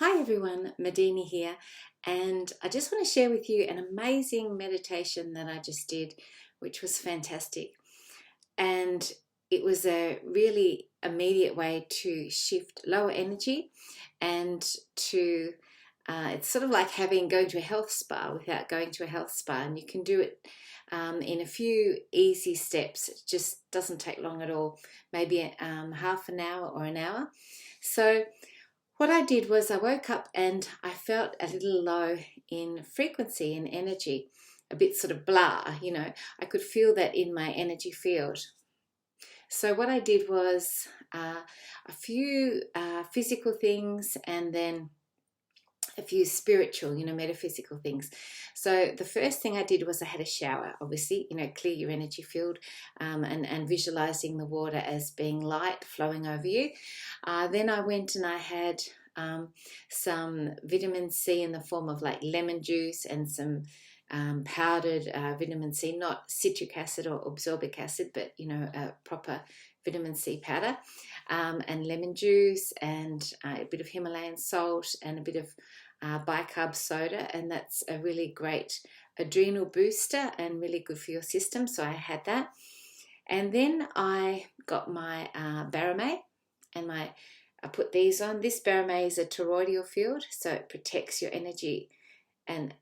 Hi everyone, Medini here, and I just want to share with you an amazing meditation that I just did, which was fantastic. And it was a really immediate way to shift lower energy and to it's sort of like going to a health spa without going to a health spa, and you can do it in a few easy steps. It just doesn't take long at all, maybe half an hour or an hour. So what I did was I woke up and I felt a little low in frequency and energy, a bit sort of blah, I could feel that in my energy field. So what I did was a few physical things and then a few spiritual, metaphysical things. So the first thing I did was I had a shower, obviously, clear your energy field, and visualizing the water as being light flowing over you. Then I went and I had some vitamin C in the form of like lemon juice and some powdered vitamin C, not citric acid or absorbic acid, but a proper vitamin C powder, and lemon juice and a bit of Himalayan salt and a bit of bicarb soda, and that's a really great adrenal booster and really good for your system. So I had that, and then I got my Barame, and I put these on. This Barame is a toroidal field, so it protects your energy and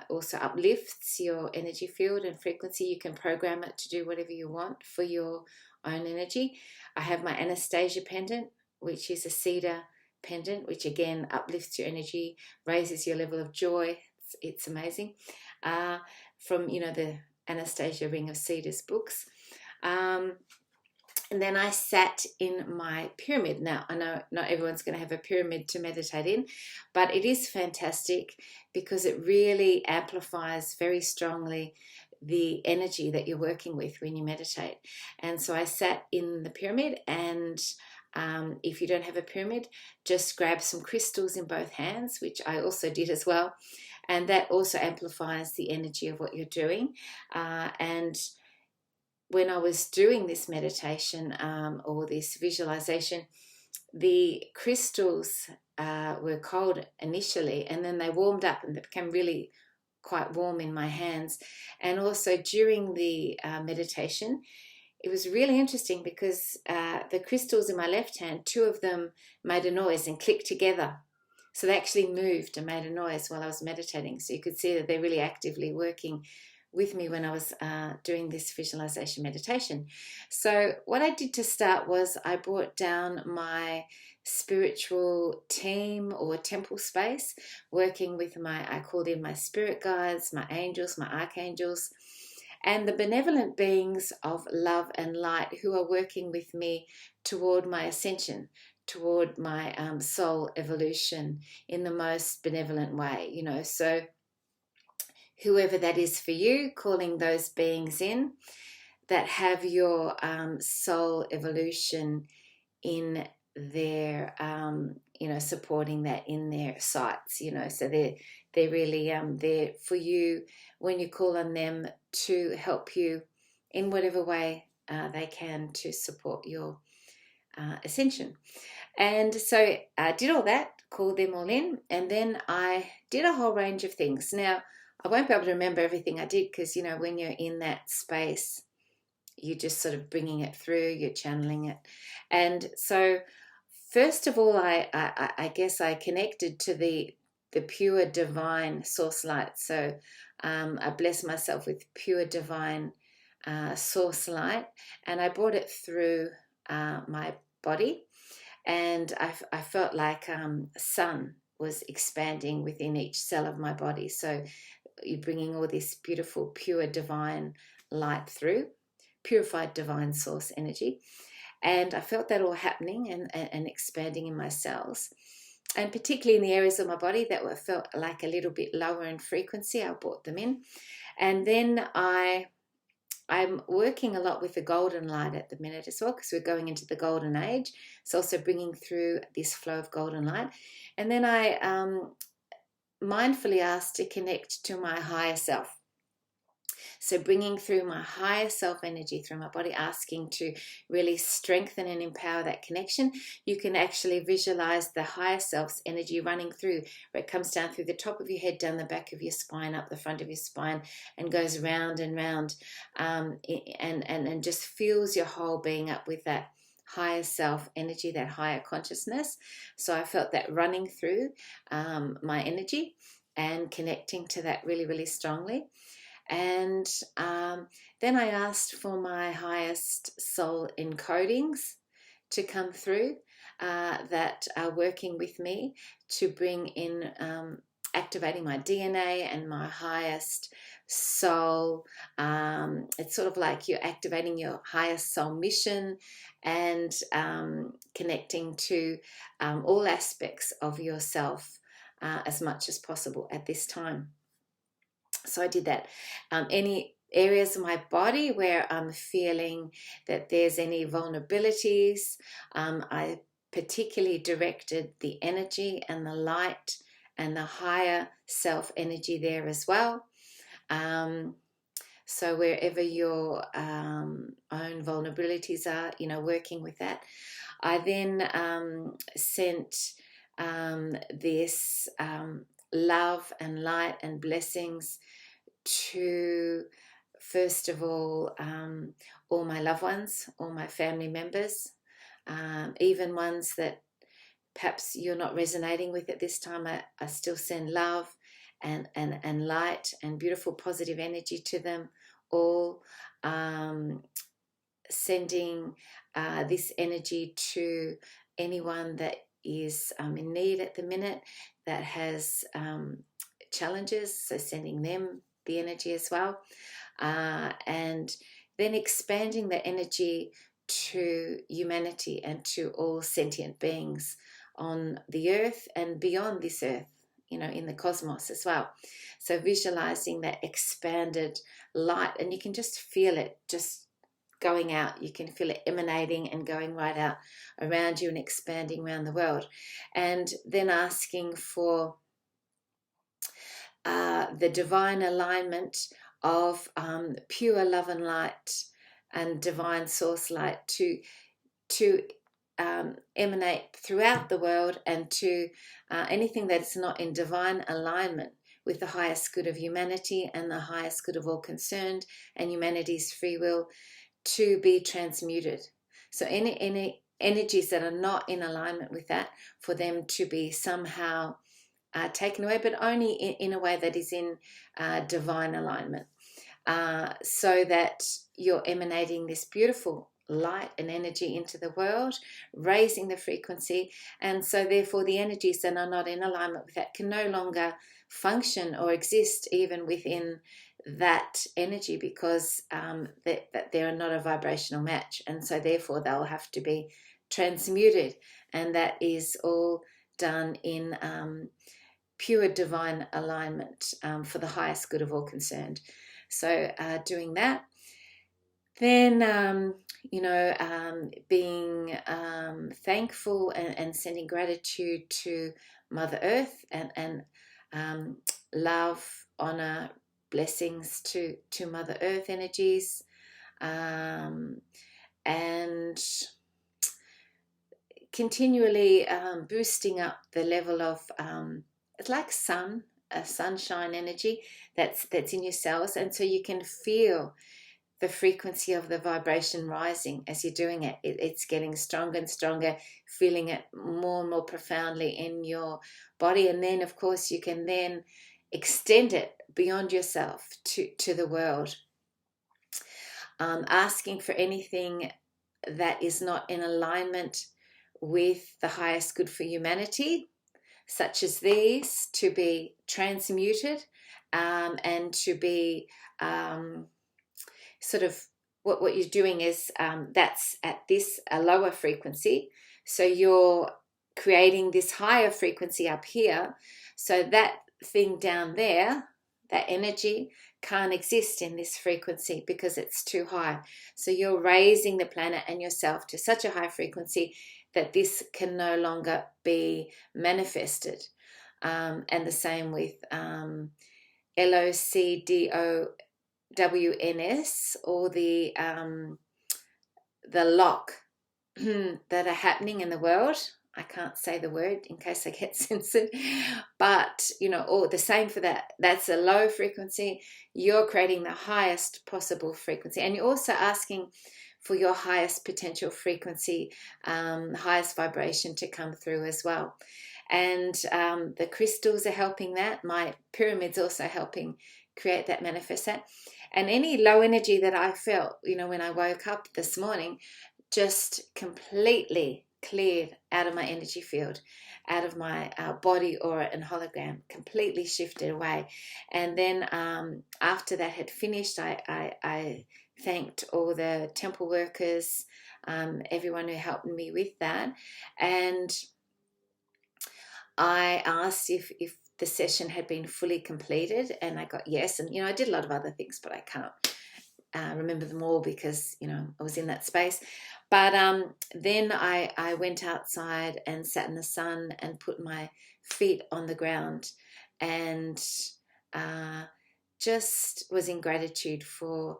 also uplifts your energy field and frequency. You can program it to do whatever you want for your own energy. I have my Anastasia pendant, which is a cedar pendant, which again uplifts your energy, raises your level of joy. It's amazing. From the Anastasia Ring of Cedars books. And then I sat in my pyramid. Now, I know not everyone's going to have a pyramid to meditate in, but it is fantastic because it really amplifies very strongly the energy that you're working with when you meditate. And so I sat in the pyramid, and if you don't have a pyramid, just grab some crystals in both hands, which I also did as well. And that also amplifies the energy of what you're doing. And when I was doing this meditation or this visualization, the crystals were cold initially, and then they warmed up and they became really quite warm in my hands. And also during the meditation, it was really interesting because the crystals in my left hand, two of them made a noise and clicked together. So they actually moved and made a noise while I was meditating. So you could see that they're really actively working with me when I was doing this visualization meditation. So what I did to start was I brought down my spiritual team or temple space, working with I called in my spirit guides, my angels, my archangels, and the benevolent beings of love and light who are working with me toward my ascension, toward my soul evolution in the most benevolent way, So whoever that is for you, calling those beings in that have your soul evolution in their, supporting that in their sights, So they're really there for you when you call on them to help you in whatever way they can to support your ascension. And so I did all that, called them all in, and then I did a whole range of things. Now, I won't be able to remember everything I did because, when you're in that space, you're just sort of bringing it through, you're channeling it. And so first of all, I guess I connected to the pure divine source light. So I blessed myself with pure divine source light, and I brought it through my body. And I felt like sun was expanding within each cell of my body. So you're bringing all this beautiful, pure, divine light through, purified divine source energy. And I felt that all happening and expanding in my cells. And particularly in the areas of my body that felt like a little bit lower in frequency, I brought them in. And then I'm working a lot with the golden light at the minute as well, because we're going into the golden age. It's also bringing through this flow of golden light. And then I mindfully asked to connect to my higher self. So bringing through my higher self energy through my body, asking to really strengthen and empower that connection. You can actually visualize the higher self's energy running through, where it comes down through the top of your head, down the back of your spine, up the front of your spine, and goes round and round, and just fills your whole being up with that higher self energy, that higher consciousness. So I felt that running through my energy and connecting to that really, really strongly. And then I asked for my highest soul encodings to come through that are working with me to bring in activating my DNA and my highest soul. It's sort of like you're activating your highest soul mission and connecting to all aspects of yourself as much as possible at this time. So I did that. Any areas of my body where I'm feeling that there's any vulnerabilities, I particularly directed the energy and the light and the higher self energy there as well. So wherever your own vulnerabilities are, working with that. I then sent this love and light and blessings to, first of all my loved ones, all my family members, even ones that perhaps you're not resonating with at this time. I still send love and light and beautiful positive energy to them all, sending this energy to anyone that is in need at the minute, that has challenges, so sending them the energy as well, and then expanding the energy to humanity and to all sentient beings on the earth and beyond this earth, in the cosmos as well. So visualizing that expanded light, and you can just feel it just going out. You can feel it emanating and going right out around you and expanding around the world. And then asking for the divine alignment of pure love and light and divine source light to emanate throughout the world, and to anything that's not in divine alignment with the highest good of humanity and the highest good of all concerned and humanity's free will, to be transmuted. So any energies that are not in alignment with that, for them to be somehow taken away, but only in a way that is in divine alignment, so that you're emanating this beautiful light and energy into the world, raising the frequency, and so therefore the energies that are not in alignment with that can no longer function or exist even within that energy, because that they're not a vibrational match, and so therefore they'll have to be transmuted, and that is all done in pure divine alignment for the highest good of all concerned. So doing that, then being thankful and sending gratitude to Mother Earth, and love, honor, blessings to Mother Earth energies, and continually boosting up the level of it's like a sunshine energy that's in your cells, and so you can feel the frequency of the vibration rising as you're doing it. It's getting stronger and stronger, feeling it more and more profoundly in your body, and then of course you can then extend it beyond yourself to the world, asking for anything that is not in alignment with the highest good for humanity, such as these, to be transmuted, and to be sort of what you're doing is that's at this a lower frequency, so you're creating this higher frequency up here, so that thing down there, that energy, can't exist in this frequency because it's too high. So you're raising the planet and yourself to such a high frequency that this can no longer be manifested. And the same with LOCDO WNS, or the lock that are happening in the world. I can't say the word in case I get censored, but or the same for that. That's a low frequency. You're creating the highest possible frequency, and you're also asking for your highest potential frequency, highest vibration to come through as well. And the crystals are helping that. My pyramid's also helping create that, manifest that. And any low energy that I felt, when I woke up this morning, just completely cleared out of my energy field, out of my body aura and hologram, completely shifted away. And then after that had finished, I thanked all the temple workers, everyone who helped me with that. And I asked if the session had been fully completed, and I got yes. And I did a lot of other things, but I can't remember them all because I was in that space. But then I went outside and sat in the sun and put my feet on the ground, and just was in gratitude for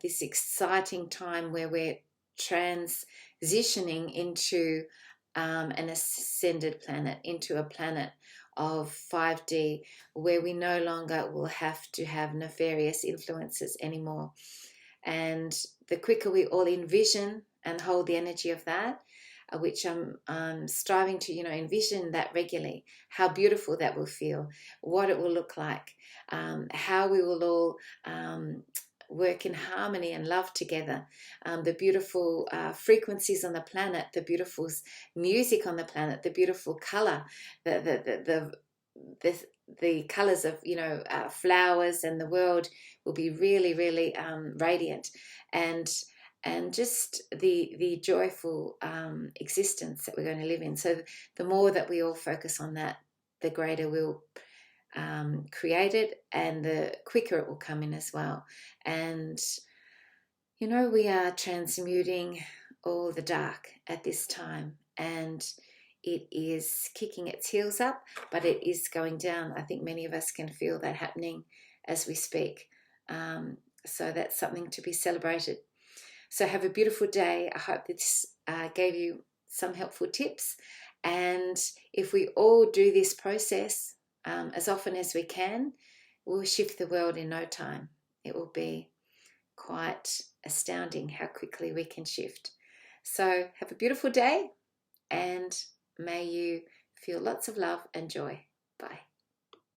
this exciting time where we're transitioning into an ascended planet, into a planet of 5D, where we no longer will have to have nefarious influences anymore. And the quicker we all envision and hold the energy of that, which I'm striving to, envision that regularly, how beautiful that will feel, what it will look like, how we will all work in harmony and love together, the beautiful frequencies on the planet, the beautiful music on the planet, the beautiful color, the colors of flowers, and the world will be really, really radiant, and just the joyful existence that we're going to live in. So the more that we all focus on that, the greater we'll create it, and the quicker it will come in as well. And we are transmuting all the dark at this time, and it is kicking its heels up, but it is going down. I think many of us can feel that happening as we speak. So that's something to be celebrated. So have a beautiful day. I hope this gave you some helpful tips. And if we all do this process as often as we can, we'll shift the world in no time. It will be quite astounding how quickly we can shift. So have a beautiful day, and may you feel lots of love and joy. Bye.